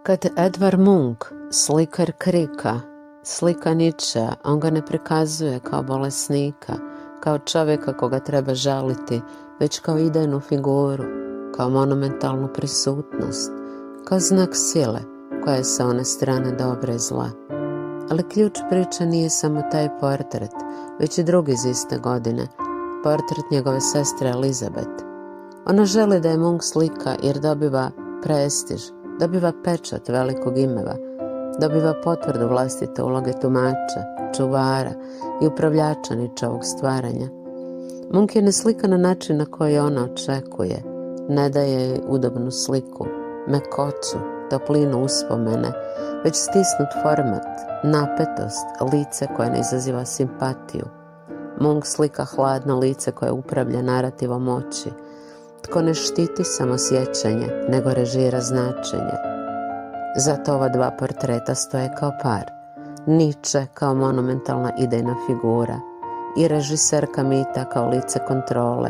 Kad Edvard Munch, slikar krika, slika Nietzschea, on ga ne prikazuje kao bolesnika, kao čovjeka koga treba žaliti, već kao idejnu figuru, kao monumentalnu prisutnost, kao znak sile koja je sa one strane dobra i zla. Ali ključ priče nije samo taj portret, već i drugi iz iste godine, portret njegove sestre Elizabeth. Ona želi da je Munch slika jer dobiva prestiž, dobiva pečat velikog imeva, dobiva potvrdu vlastite uloge tumača, čuvara i upravljača Nietzscheovog stvaranja. Munch je ne slika na način na koji ona očekuje, ne daje joj udobnu sliku, mekoću, toplinu uspomene, već stisnut format, napetost, lice koje ne izaziva simpatiju. Munch slika hladno lice koje upravlja narativom moći, tko ne štiti samo sjećanje, nego režira značenje. Zato ova dva portreta stoje kao par. Nietzsche kao monumentalna idejna figura i režiserka mita kao lice kontrole,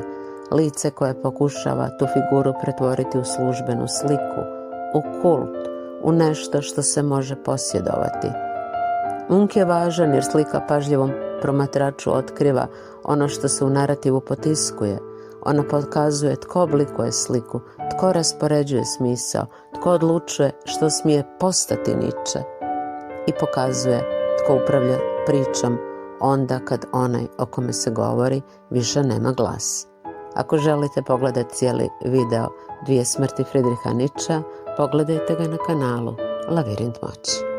lice koje pokušava tu figuru pretvoriti u službenu sliku, u kult, u nešto što se može posjedovati. Munch je važan jer slika pažljivom promatraču otkriva ono što se u narativu potiskuje. Ona pokazuje tko oblikuje sliku, tko raspoređuje smisao, tko odlučuje što smije postati Nietzsche i pokazuje tko upravlja pričom onda kad onaj o kome se govori više nema glas. Ako želite pogledati cijeli video Dvije smrti Friedricha Nietzschea, pogledajte ga na kanalu Lavirint moći.